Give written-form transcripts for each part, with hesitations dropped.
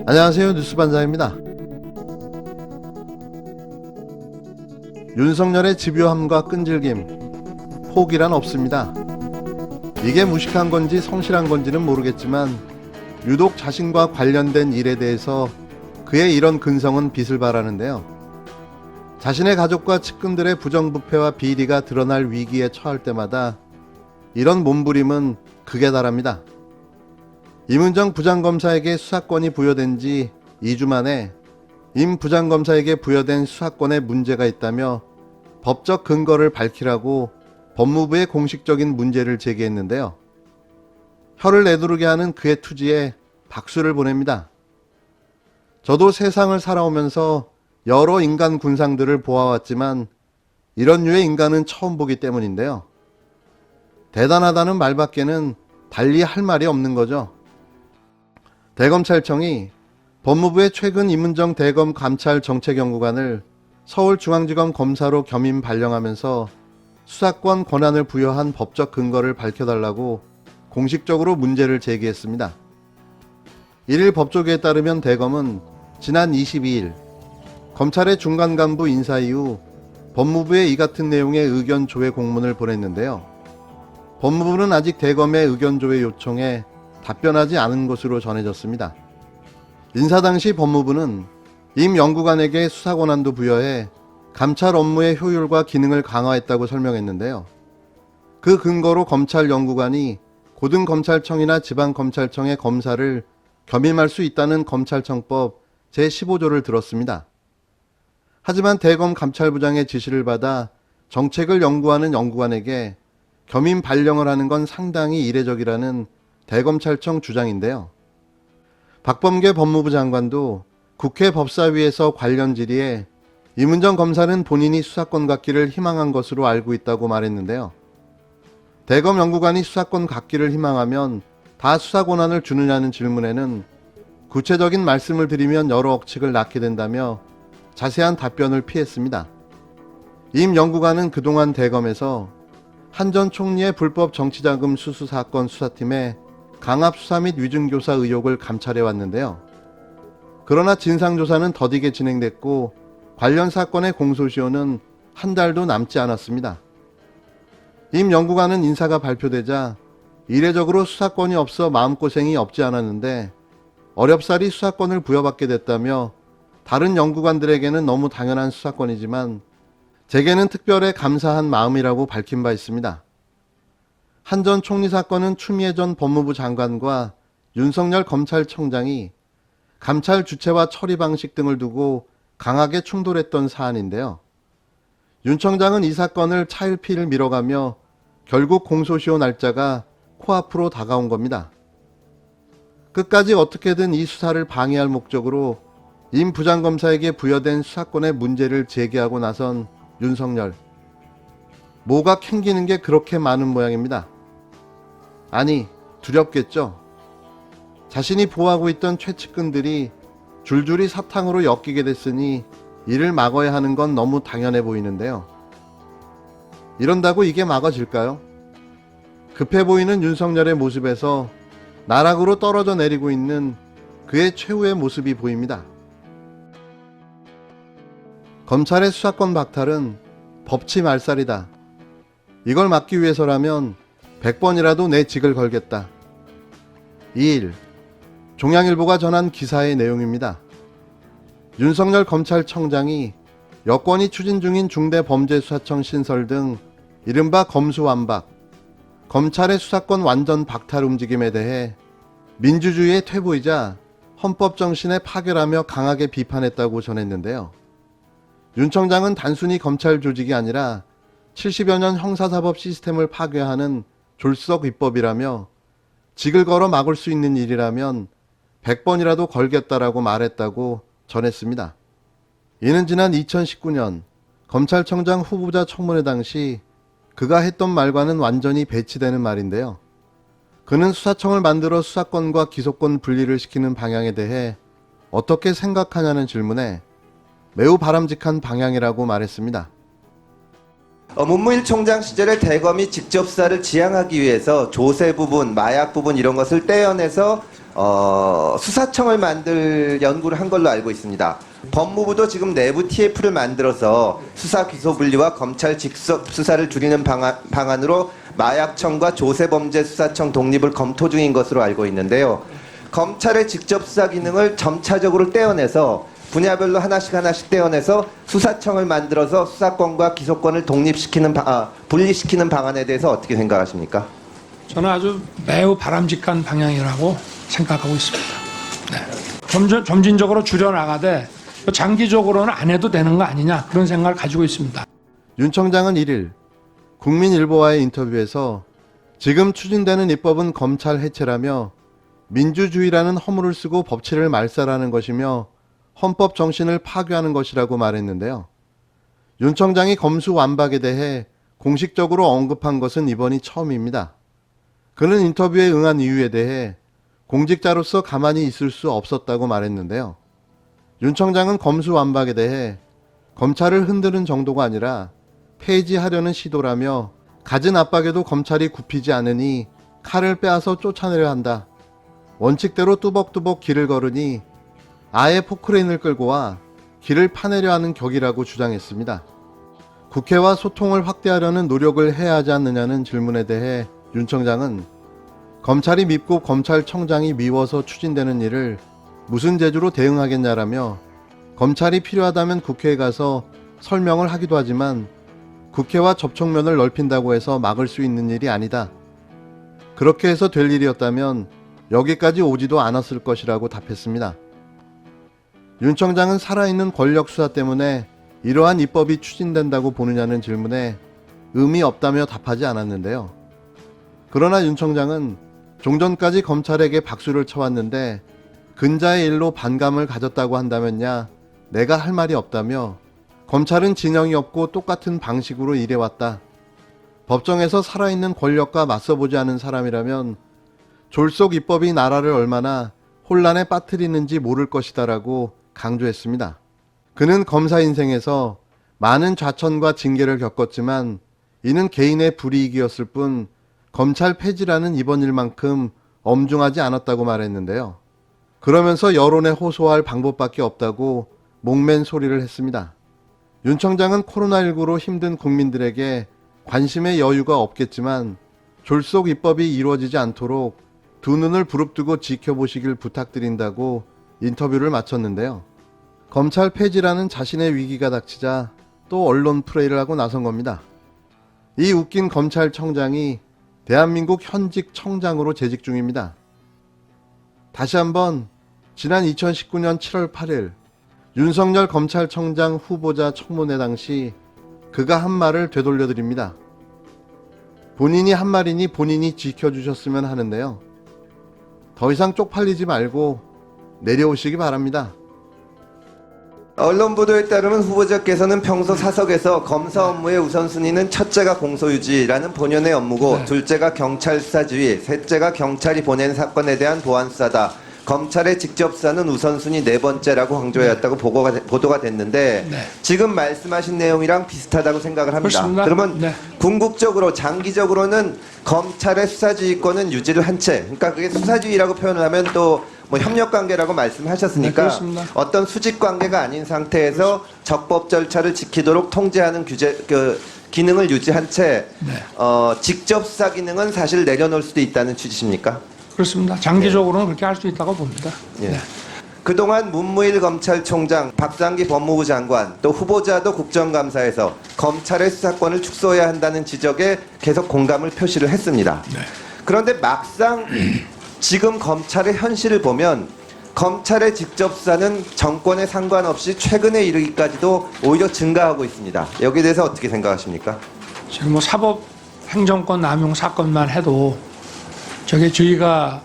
안녕하세요. 뉴스반장입니다. 윤석열의 집요함과 끈질김, 포기란 없습니다. 이게 무식한 건지 성실한 건지는 모르겠지만 유독 자신과 관련된 일에 대해서 그의 이런 근성은 빛을 발하는데요. 자신의 가족과 측근들의 부정부패와 비리가 드러날 위기에 처할 때마다 이런 몸부림은 극에 달합니다. 임은정 부장검사에게 수사권이 부여된 지 2주 만에 임 부장검사에게 부여된 수사권에 문제가 있다며 법적 근거를 밝히라고 법무부에 공식적인 문제를 제기했는데요. 혀를 내두르게 하는 그의 투지에 박수를 보냅니다. 저도 세상을 살아오면서 여러 인간 군상들을 보아왔지만 이런 류의 인간은 처음 보기 때문인데요. 대단하다는 말밖에는 달리 할 말이 없는 거죠. 대검찰청이 법무부의 최근 임은정 대검 감찰 정책연구관을 서울중앙지검 검사로 겸임 발령하면서 수사권 권한을 부여한 법적 근거를 밝혀달라고 공식적으로 문제를 제기했습니다. 1일 법조계에 따르면 대검은 지난 22일 검찰의 중간 간부 인사 이후 법무부에 이 같은 내용의 의견 조회 공문을 보냈는데요. 법무부는 아직 대검의 의견 조회 요청에 답변하지 않은 것으로 전해졌습니다. 인사 당시 법무부는 임 연구관에게 수사 권한도 부여해 감찰 업무의 효율과 기능을 강화했다고 설명했는데요. 그 근거로 검찰 연구관이 고등검찰청이나 지방검찰청의 검사를 겸임할 수 있다는 검찰청법 제15조를 들었습니다. 하지만 대검 감찰부장의 지시를 받아 정책을 연구하는 연구관에게 겸임 발령을 하는 건 상당히 이례적이라는 대검찰청 주장인데요. 박범계 법무부 장관도 국회 법사위에서 관련 질의에 임은정 검사는 본인이 수사권 갖기를 희망한 것으로 알고 있다고 말했는데요. 대검 연구관이 수사권 갖기를 희망하면 다 수사 권한을 주느냐는 질문에는 구체적인 말씀을 드리면 여러 억측을 낳게 된다며 자세한 답변을 피했습니다. 임 연구관은 그동안 대검에서 한 전 총리의 불법 정치자금 수수 사건 수사팀에 강압수사 및 위증교사 의혹을 감찰해왔는데요. 그러나 진상조사는 더디게 진행됐고 관련 사건의 공소시효는 한 달도 남지 않았습니다. 임 연구관은 인사가 발표되자 이례적으로 수사권이 없어 마음고생이 없지 않았는데 어렵사리 수사권을 부여받게 됐다며 다른 연구관들에게는 너무 당연한 수사권이지만 제게는 특별히 감사한 마음이라고 밝힌 바 있습니다. 한 전 총리 사건은 추미애 전 법무부 장관과 윤석열 검찰청장이 감찰 주체와 처리 방식 등을 두고 강하게 충돌했던 사안인데요. 윤 청장은 이 사건을 차일피일 미뤄가며 결국 공소시효 날짜가 코앞으로 다가온 겁니다. 끝까지 어떻게든 이 수사를 방해할 목적으로 임 부장검사에게 부여된 수사권의 문제를 제기하고 나선 윤석열. 뭐가 캥기는 게 그렇게 많은 모양입니다. 아니, 두렵겠죠. 자신이 보호하고 있던 최측근들이 줄줄이 사탕으로 엮이게 됐으니 이를 막아야 하는 건 너무 당연해 보이는데요. 이런다고 이게 막아질까요? 급해 보이는 윤석열의 모습에서 나락으로 떨어져 내리고 있는 그의 최후의 모습이 보입니다. 검찰의 수사권 박탈은 법치 말살이다. 이걸 막기 위해서라면 100번이라도 내 직을 걸겠다. 2일 종양일보가 전한 기사의 내용입니다. 윤석열 검찰청장이 여권이 추진 중인 중대범죄수사청 신설 등 이른바 검수완박, 검찰의 수사권 완전 박탈 움직임에 대해 민주주의의 퇴보이자 헌법 정신의 파괴라며 강하게 비판했다고 전했는데요. 윤 청장은 단순히 검찰 조직이 아니라 70여 년 형사사법 시스템을 파괴하는 졸속 입법이라며 직을 걸어 막을 수 있는 일이라면 100번이라도 걸겠다라고 말했다고 전했습니다. 이는 지난 2019년 검찰청장 후보자 청문회 당시 그가 했던 말과는 완전히 배치되는 말인데요. 그는 수사청을 만들어 수사권과 기소권 분리를 시키는 방향에 대해 어떻게 생각하냐는 질문에 매우 바람직한 방향이라고 말했습니다. 문무일 총장 시절에 대검이 직접 수사를 지향하기 위해서 조세 부분, 마약 부분 이런 것을 떼어내서 수사청을 만들 연구를 한 걸로 알고 있습니다. 법무부도 지금 내부 TF를 만들어서 수사 기소 분리와 검찰 직접 수사를 줄이는 방안으로 마약청과 조세범죄수사청 독립을 검토 중인 것으로 알고 있는데요. 검찰의 직접 수사 기능을 점차적으로 떼어내서 분야별로 하나씩 떼어내서 수사청을 만들어서 수사권과 기소권을 분리시키는 방안에 대해서 어떻게 생각하십니까? 저는 아주 매우 바람직한 방향이라고 생각하고 있습니다. 네. 점진적으로 줄여나가되 장기적으로는 안 해도 되는 거 아니냐 그런 생각을 가지고 있습니다. 윤 청장은 1일 국민일보와의 인터뷰에서 지금 추진되는 입법은 검찰 해체라며 민주주의라는 허물을 쓰고 법치를 말살하는 것이며 헌법 정신을 파괴하는 것이라고 말했는데요. 윤 청장이 검수완박에 대해 공식적으로 언급한 것은 이번이 처음입니다. 그는 인터뷰에 응한 이유에 대해 공직자로서 가만히 있을 수 없었다고 말했는데요. 윤 청장은 검수완박에 대해 검찰을 흔드는 정도가 아니라 폐지하려는 시도라며 갖은 압박에도 검찰이 굽히지 않으니 칼을 빼앗아 쫓아내려 한다. 원칙대로 뚜벅뚜벅 길을 걸으니 아예 포크레인을 끌고 와 길을 파내려 하는 격이라고 주장했습니다. 국회와 소통을 확대하려는 노력을 해야 하지 않느냐는 질문에 대해 윤 청장은 검찰이 밉고 검찰청장이 미워서 추진되는 일을 무슨 재주로 대응하겠냐라며 검찰이 필요하다면 국회에 가서 설명을 하기도 하지만 국회와 접촉면을 넓힌다고 해서 막을 수 있는 일이 아니다. 그렇게 해서 될 일이었다면 여기까지 오지도 않았을 것이라고 답했습니다. 윤 청장은 살아있는 권력 수사 때문에 이러한 입법이 추진된다고 보느냐는 질문에 의미 없다며 답하지 않았는데요. 그러나 윤 청장은 종전까지 검찰에게 박수를 쳐왔는데 근자의 일로 반감을 가졌다고 한다면야 내가 할 말이 없다며 검찰은 진영이 없고 똑같은 방식으로 일해왔다. 법정에서 살아있는 권력과 맞서보지 않은 사람이라면 졸속 입법이 나라를 얼마나 혼란에 빠뜨리는지 모를 것이다라고 강조했습니다. 그는 검사 인생에서 많은 좌천과 징계를 겪었지만 이는 개인의 불이익이었을 뿐 검찰 폐지라는 이번 일만큼 엄중하지 않았다고 말했는데요. 그러면서 여론에 호소할 방법밖에 없다고 목맨 소리를 했습니다. 윤 청장은 코로나19로 힘든 국민들에게 관심의 여유가 없겠지만 졸속 입법이 이루어지지 않도록 두 눈을 부릅뜨고 지켜보시길 부탁드린다고 인터뷰를 마쳤는데요. 검찰 폐지라는 자신의 위기가 닥치자 또 언론 프레이를 하고 나선 겁니다. 이 웃긴 검찰청장이 대한민국 현직 청장으로 재직 중입니다. 다시 한번 지난 2019년 7월 8일 윤석열 검찰청장 후보자 청문회 당시 그가 한 말을 되돌려드립니다. 본인이 한 말이니 본인이 지켜주셨으면 하는데요. 더 이상 쪽팔리지 말고 내려오시기 바랍니다. 언론 보도에 따르면 후보자께서는 평소 사석에서 검사 업무의 우선순위는 첫째가 공소유지라는 본연의 업무고 네. 둘째가 경찰 수사지휘, 셋째가 경찰이 보낸 사건에 대한 보안 수사다. 검찰의 직접 수사는 우선순위 네 번째라고 강조해왔다고 보도가 됐는데 네. 지금 말씀하신 내용이랑 비슷하다고 생각을 합니다. 그렇습니다. 그러면 네. 궁극적으로 장기적으로는 검찰의 수사지휘권은 유지를 한 채, 그러니까 그게 수사지휘라고 표현을 하면 또 뭐 협력관계라고 말씀하셨으니까 네, 그렇습니다. 어떤 수직관계가 아닌 상태에서 적법 절차를 지키도록 통제하는 기능을 유지한 채 네. 직접 수사 기능은 사실 내려놓을 수도 있다는 취지십니까? 그렇습니다. 장기적으로는 그렇게 할 수 있다고 봅니다. 예. 네. 그동안 문무일 검찰총장, 박상기 법무부 장관, 또 후보자도 국정감사에서 검찰의 수사권을 축소해야 한다는 지적에 계속 공감을 표시를 했습니다. 네. 그런데 막상 지금 검찰의 현실을 보면 검찰의 직접 수사는 정권에 상관없이 최근에 이르기까지도 오히려 증가하고 있습니다. 여기에 대해서 어떻게 생각하십니까? 지금 뭐 사법 행정권 남용 사건만 해도 저게 저희가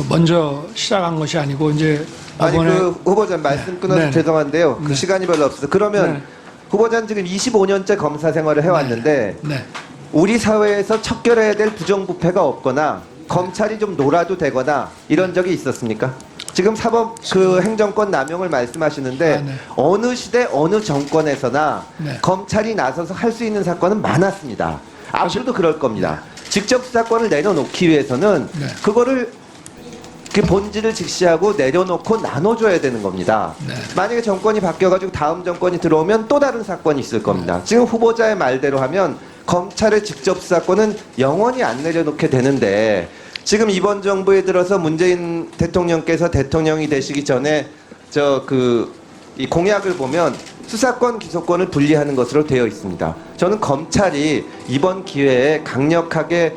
먼저 시작한 것이 아니고 이제 아니 이번에 그 후보자 말씀 끊어서 네. 죄송한데요. 그 네. 시간이 별로 없어서 그러면 네. 후보자는 지금 25년째 검사 생활을 해왔는데 네. 우리 사회에서 척결해야 될 부정부패가 없거나 검찰이 좀 놀아도 되거나 이런 적이 있었습니까? 지금 사법 행정권 남용을 말씀하시는데 네. 어느 시대 어느 정권에서나 네. 검찰이 나서서 할 수 있는 사건은 많았습니다. 앞으로도 그럴 겁니다. 직접 수사권을 내려놓기 위해서는 네. 그거를 그 본질을 직시하고 내려놓고 나눠줘야 되는 겁니다. 만약에 정권이 바뀌어가지고 다음 정권이 들어오면 또 다른 사건이 있을 겁니다. 지금 후보자의 말대로 하면 검찰의 직접 수사권은 영원히 안 내려놓게 되는데 지금 이번 정부에 들어서 문재인 대통령께서 대통령이 되시기 전에 이 공약을 보면 수사권 기소권을 분리하는 것으로 되어 있습니다. 저는 검찰이 이번 기회에 강력하게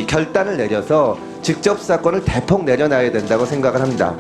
결단을 내려서 직접 수사권을 대폭 내려놔야 된다고 생각을 합니다.